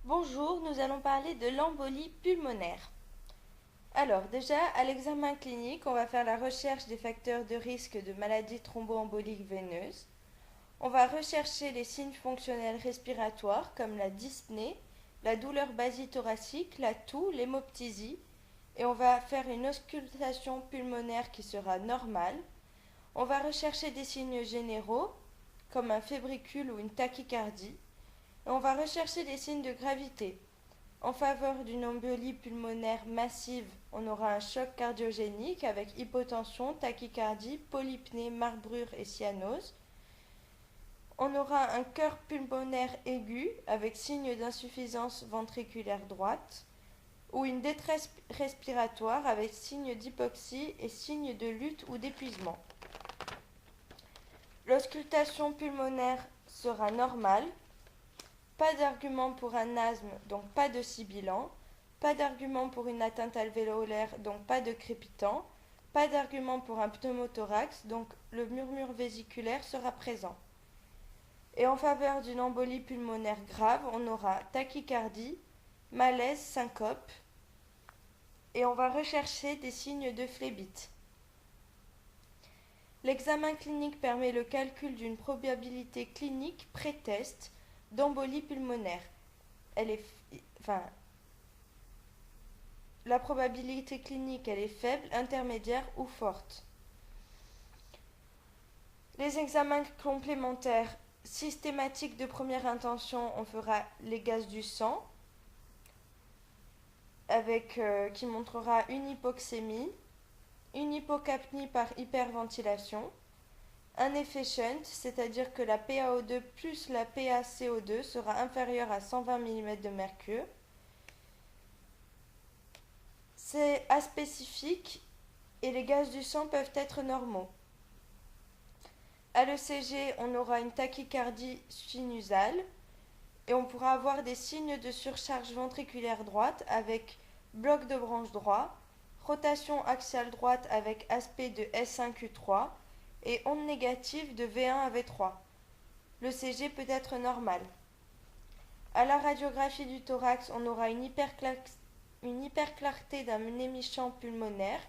Bonjour, nous allons parler de l'embolie pulmonaire. Alors déjà, à l'examen clinique, on va faire la recherche des facteurs de risque de maladies thromboemboliques veineuses. On va rechercher les signes fonctionnels respiratoires comme la dyspnée, la douleur basithoracique, la toux, l'hémoptysie. Et on va faire une auscultation pulmonaire qui sera normale. On va rechercher des signes généraux comme un fébricule ou une tachycardie. Et on va rechercher des signes de gravité. En faveur d'une embolie pulmonaire massive, on aura un choc cardiogénique avec hypotension, tachycardie, polypnée, marbrure et cyanose. On aura un cœur pulmonaire aigu avec signe d'insuffisance ventriculaire droite ou une détresse respiratoire avec signe d'hypoxie et signe de lutte ou d'épuisement. L'auscultation pulmonaire sera normale. Pas d'argument pour un asthme, donc pas de sibilant. Pas d'argument pour une atteinte alvéolaire, donc pas de crépitant. Pas d'argument pour un pneumothorax, donc le murmure vésiculaire sera présent. Et en faveur d'une embolie pulmonaire grave, on aura tachycardie, malaise, syncope. Et on va rechercher des signes de phlébite. L'examen clinique permet le calcul d'une probabilité clinique pré-test d'embolie pulmonaire. Elle est, enfin, la probabilité clinique, elle est faible, intermédiaire ou forte. Les examens complémentaires systématiques de première intention, on fera les gaz du sang, qui montrera une hypoxémie, une hypocapnie par hyperventilation, un effet shunt, c'est-à-dire que la PaO2 plus la PaCO2 sera inférieure à 120 mm de mercure. C'est aspécifique et les gaz du sang peuvent être normaux. À l'ECG, on aura une tachycardie sinusale et on pourra avoir des signes de surcharge ventriculaire droite avec bloc de branche droit, rotation axiale droite avec aspect de S1Q3 et onde négative de V1 à V3. L'ECG peut être normal. À la radiographie du thorax, on aura une hyperclarté d'un émichant pulmonaire,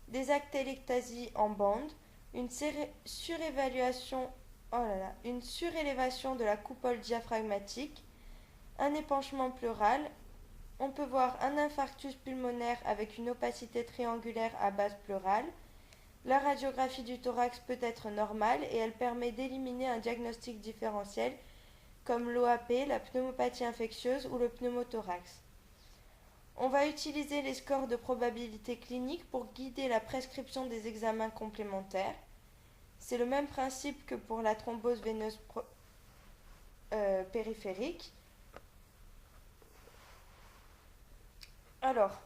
des atelectasies en bande, une surélévation de la coupole diaphragmatique, un épanchement pleural. On peut voir un infarctus pulmonaire avec une opacité triangulaire à base pleurale. La radiographie du thorax peut être normale et elle permet d'éliminer un diagnostic différentiel comme l'OAP, la pneumopathie infectieuse ou le pneumothorax. On va utiliser les scores de probabilité clinique pour guider la prescription des examens complémentaires. C'est le même principe que pour la thrombose veineuse périphérique. Alors,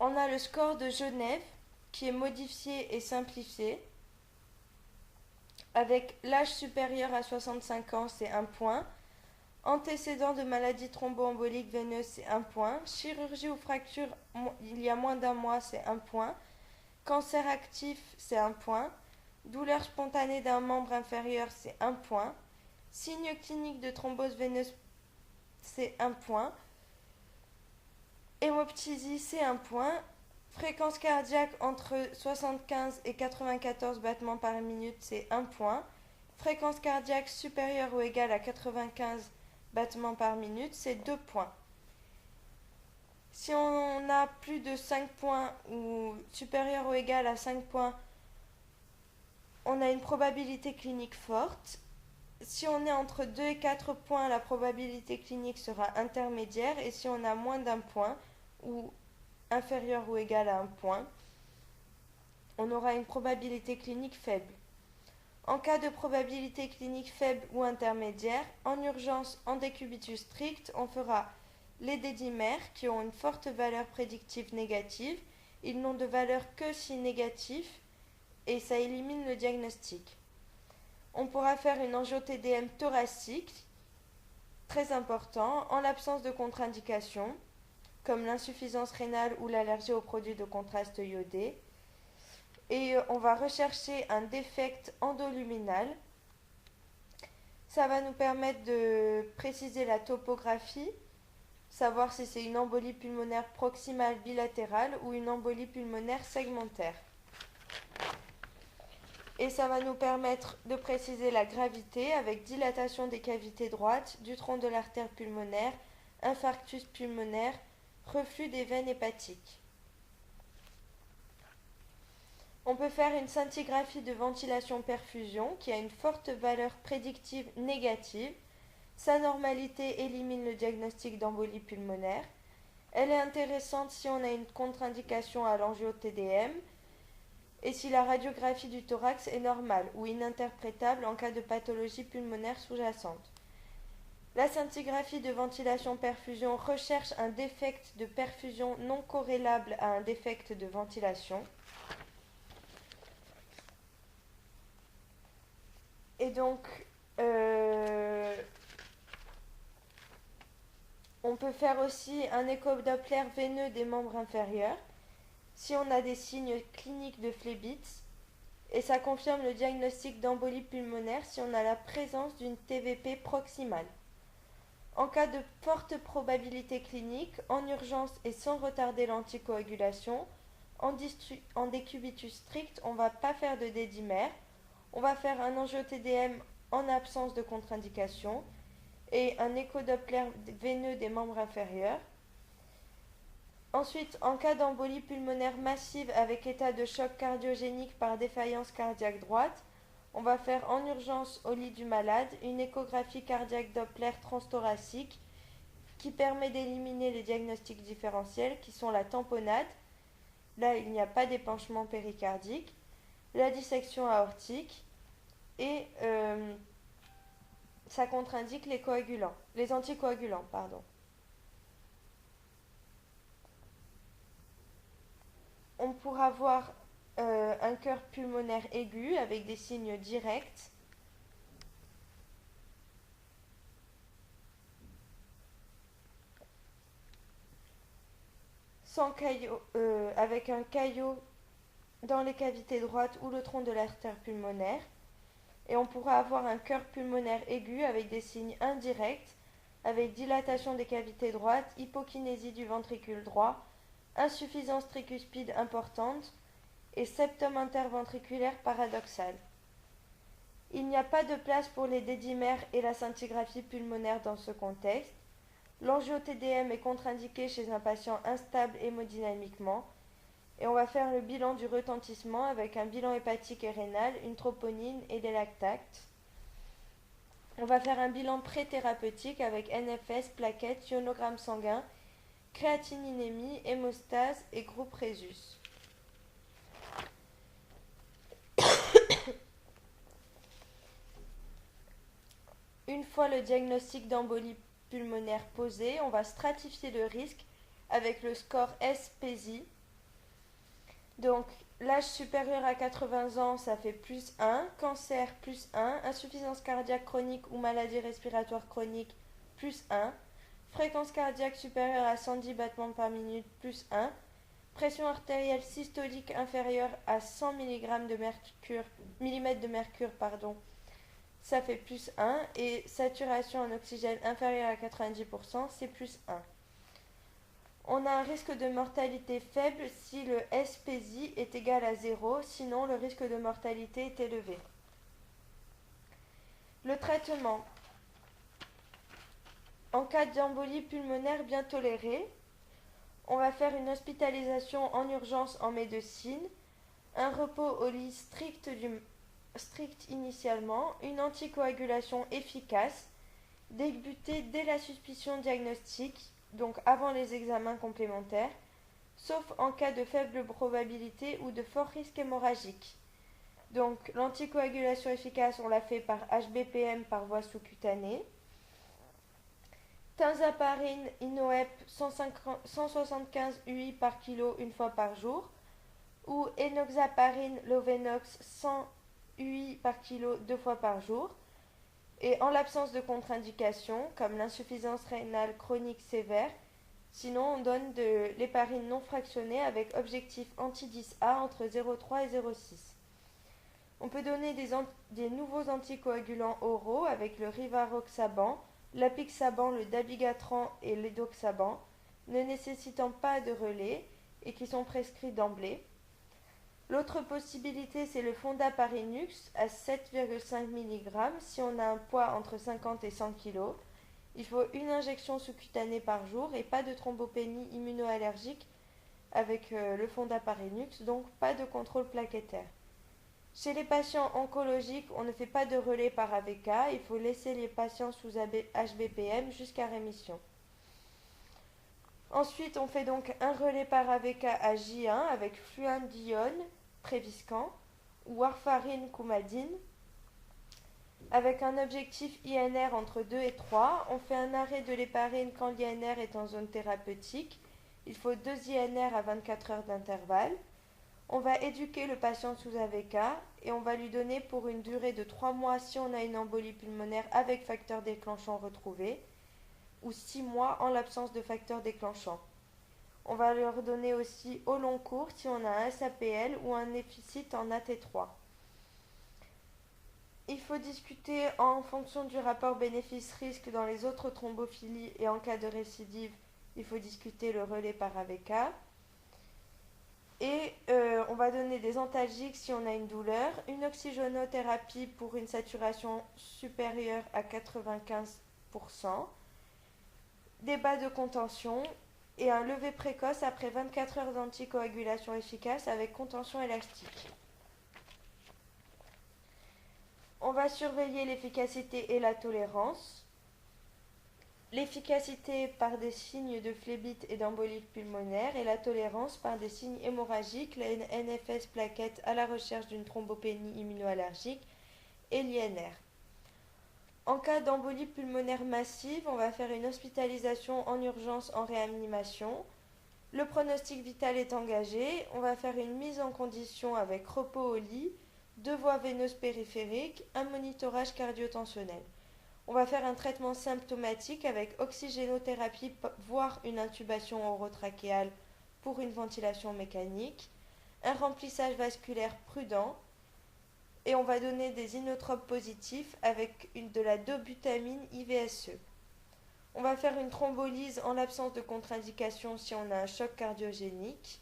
on a le score de Genève qui est modifié et simplifié. Avec l'âge supérieur à 65 ans, c'est 1 point. Antécédent de maladie thromboembolique veineuse, c'est 1 point. Chirurgie ou fracture il y a moins d'un mois, c'est 1 point. Cancer actif, c'est 1 point. Douleur spontanée d'un membre inférieur, c'est 1 point. Signe clinique de thrombose veineuse, c'est 1 point. Hémoptysie, c'est 1 point. Fréquence cardiaque entre 75 et 94 battements par minute, c'est 1 point. Fréquence cardiaque supérieure ou égale à 95 battements par minute, c'est 2 points. Si on a plus de 5 points ou supérieur ou égal à 5 points, on a une probabilité clinique forte. Si on est entre 2 et 4 points, la probabilité clinique sera intermédiaire. Et si on a moins d'un point ou inférieur ou égal à 1 point, on aura une probabilité clinique faible. En cas de probabilité clinique faible ou intermédiaire, en urgence en décubitus strict, on fera les dédimères qui ont une forte valeur prédictive négative. Ils n'ont de valeur que si négatif et ça élimine le diagnostic. On pourra faire une angio-TDM thoracique, très important, en l'absence de contre-indication, comme l'insuffisance rénale ou l'allergie aux produits de contraste iodé. Et on va rechercher un défect endoluminal. Ça va nous permettre de préciser la topographie, savoir si c'est une embolie pulmonaire proximale bilatérale ou une embolie pulmonaire segmentaire. Et ça va nous permettre de préciser la gravité avec dilatation des cavités droites, du tronc de l'artère pulmonaire, infarctus pulmonaire, reflux des veines hépatiques. On peut faire une scintigraphie de ventilation-perfusion qui a une forte valeur prédictive négative. Sa normalité élimine le diagnostic d'embolie pulmonaire. Elle est intéressante si on a une contre-indication à l'angio-TDM et si la radiographie du thorax est normale ou ininterprétable en cas de pathologie pulmonaire sous-jacente. La scintigraphie de ventilation-perfusion recherche un défect de perfusion non corrélable à un défect de ventilation. Et donc, on peut faire aussi un écho-doppler veineux des membres inférieurs si on a des signes cliniques de phlébite. Et ça confirme le diagnostic d'embolie pulmonaire si on a la présence d'une TVP proximale. En cas de forte probabilité clinique, en urgence et sans retarder l'anticoagulation, en décubitus strict, on ne va pas faire de dédimère. On va faire un angio-TDM en absence de contre-indication et un écho-doppler veineux des membres inférieurs. Ensuite, en cas d'embolie pulmonaire massive avec état de choc cardiogénique par défaillance cardiaque droite, on va faire en urgence au lit du malade une échographie cardiaque Doppler transthoracique qui permet d'éliminer les diagnostics différentiels qui sont la tamponnade, là il n'y a pas d'épanchement péricardique, la dissection aortique et ça contre-indique les anticoagulants. On pourra voir un cœur pulmonaire aigu avec des signes directs. Avec un caillot dans les cavités droites ou le tronc de l'artère pulmonaire. Et on pourra avoir un cœur pulmonaire aigu avec des signes indirects, avec dilatation des cavités droites, hypokinésie du ventricule droit, insuffisance tricuspide importante et septum interventriculaire paradoxal. Il n'y a pas de place pour les dédimères et la scintigraphie pulmonaire dans ce contexte. L'angio-TDM est contre-indiqué chez un patient instable hémodynamiquement. Et on va faire le bilan du retentissement avec un bilan hépatique et rénal, une troponine et des lactates. On va faire un bilan pré-thérapeutique avec NFS, plaquettes, ionogramme sanguin, créatininémie, hémostase et groupe Rhésus. Une fois le diagnostic d'embolie pulmonaire posé, on va stratifier le risque avec le score SPSI. Donc, l'âge supérieur à 80 ans, ça fait plus 1, cancer plus 1, insuffisance cardiaque chronique ou maladie respiratoire chronique plus 1, fréquence cardiaque supérieure à 110 battements par minute plus 1, pression artérielle systolique inférieure à 100 mg de mercure, millimètres de mercure, ça fait plus 1, et saturation en oxygène inférieure à 90%, c'est plus 1. On a un risque de mortalité faible si le SPSI est égal à 0, sinon le risque de mortalité est élevé. Le traitement. En cas d'embolie pulmonaire bien tolérée, on va faire une hospitalisation en urgence en médecine, un repos au lit strict initialement, une anticoagulation efficace, débuter dès la suspicion diagnostique, donc avant les examens complémentaires, sauf en cas de faible probabilité ou de fort risque hémorragique. Donc l'anticoagulation efficace, on l'a fait par HBPM par voie sous-cutanée. Tinzaparine INOEP 175 UI par kilo une fois par jour, ou enoxaparine Lovenox 100 UI par kilo 2 fois par jour. Et en l'absence de contre-indication, comme l'insuffisance rénale chronique sévère, sinon on donne de l'héparine non fractionnée avec objectif anti-10A entre 0,3 et 0,6. On peut donner des nouveaux anticoagulants oraux avec le rivaroxaban, l'apixaban, le dabigatran et l'édoxaban, ne nécessitant pas de relais et qui sont prescrits d'emblée. L'autre possibilité, c'est le fondaparinux à 7,5 mg si on a un poids entre 50 et 100 kg. Il faut une injection sous-cutanée par jour et pas de thrombopénie immunoallergique avec le fondaparinux, donc pas de contrôle plaquettaire. Chez les patients oncologiques, on ne fait pas de relais par AVK, il faut laisser les patients sous HBPM jusqu'à rémission. Ensuite, on fait donc un relais par AVK à J1 avec fluindiones, Préviscan, ou warfarine coumadine. Avec un objectif INR entre 2 et 3, on fait un arrêt de l'héparine quand l'INR est en zone thérapeutique. Il faut 2 INR à 24 heures d'intervalle. On va éduquer le patient sous AVK et on va lui donner pour une durée de 3 mois si on a une embolie pulmonaire avec facteur déclenchant retrouvé ou 6 mois en l'absence de facteur déclenchant. On va leur donner aussi au long cours si on a un SAPL ou un déficit en AT3. Il faut discuter en fonction du rapport bénéfice-risque dans les autres thrombophilies et en cas de récidive, il faut discuter le relais par AVK. Et on va donner des antalgiques si on a une douleur, une oxygénothérapie pour une saturation supérieure à 95%, des bas de contention et un lever précoce après 24 heures d'anticoagulation efficace avec contention élastique. On va surveiller l'efficacité et la tolérance. L'efficacité par des signes de phlébite et d'embolie pulmonaire et la tolérance par des signes hémorragiques, la NFS plaquette à la recherche d'une thrombopénie immunoallergique et l'INR. En cas d'embolie pulmonaire massive, on va faire une hospitalisation en urgence en réanimation. Le pronostic vital est engagé. On va faire une mise en condition avec repos au lit, 2 voies veineuses périphériques, un monitorage cardio-tensionnel. On va faire un traitement symptomatique avec oxygénothérapie, voire une intubation orotrachéale pour une ventilation mécanique, un remplissage vasculaire prudent, et on va donner des inotropes positifs avec de la dobutamine IVSE. On va faire une thrombolyse en l'absence de contre-indication si on a un choc cardiogénique.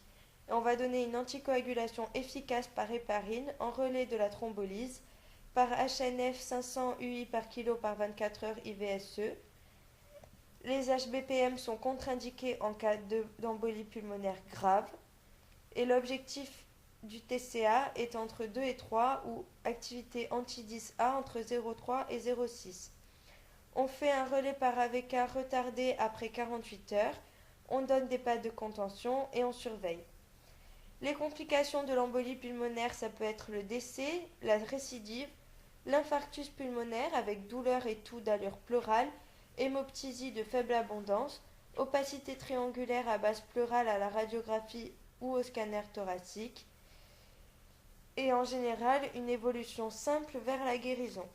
Et on va donner une anticoagulation efficace par héparine en relais de la thrombolyse par HNF 500 UI par kilo par 24 heures IVSE. Les HBPM sont contre-indiqués en cas d'embolie pulmonaire grave. Et l'objectif du TCA est entre 2 et 3 ou activité anti-10A entre 0,3 et 0,6. On fait un relais par AVK retardé après 48 heures. On donne des pads de contention et on surveille. Les complications de l'embolie pulmonaire, ça peut être le décès, la récidive, l'infarctus pulmonaire avec douleur et toux d'allure pleurale, hémoptysie de faible abondance, opacité triangulaire à base pleurale à la radiographie ou au scanner thoracique, et en général une évolution simple vers la guérison.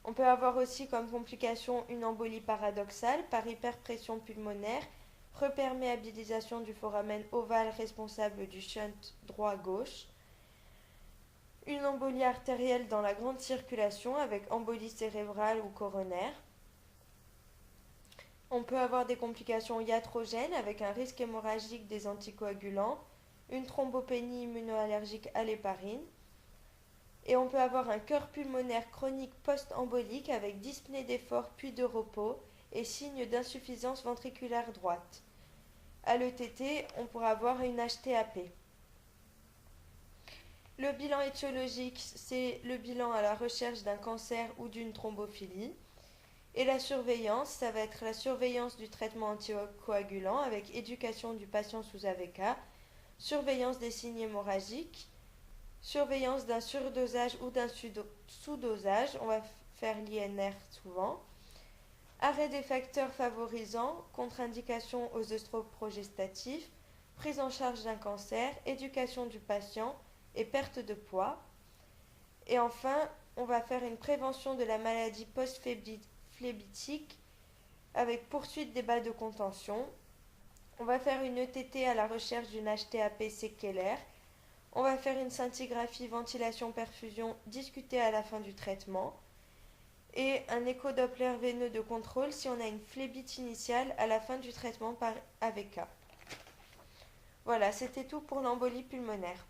On peut avoir aussi comme complication une embolie paradoxale par hyperpression pulmonaire, reperméabilisation du foramen ovale responsable du shunt droit-gauche, une embolie artérielle dans la grande circulation avec embolie cérébrale ou coronaire. On peut avoir des complications iatrogènes avec un risque hémorragique des anticoagulants, une thrombopénie immunoallergique à l'héparine. Et on peut avoir un cœur pulmonaire chronique post-embolique avec dyspnée d'effort puis de repos et signe d'insuffisance ventriculaire droite. À l'ETT, on pourra avoir une HTAP. Le bilan étiologique, c'est le bilan à la recherche d'un cancer ou d'une thrombophilie. Et la surveillance, ça va être la surveillance du traitement anticoagulant avec éducation du patient sous AVK, surveillance des signes hémorragiques, surveillance d'un surdosage ou d'un sous-dosage, on va faire l'INR souvent, arrêt des facteurs favorisants, contre-indication aux œstroprogestatifs, prise en charge d'un cancer, éducation du patient et perte de poids. Et enfin, on va faire une prévention de la maladie post-phlébitique avec poursuite des bas de contention. On va faire une ETT à la recherche d'une HTAP séquelaire. On va faire une scintigraphie, ventilation, perfusion discutée à la fin du traitement. Et un écho-doppler veineux de contrôle si on a une phlébite initiale à la fin du traitement par AVK. Voilà, c'était tout pour l'embolie pulmonaire.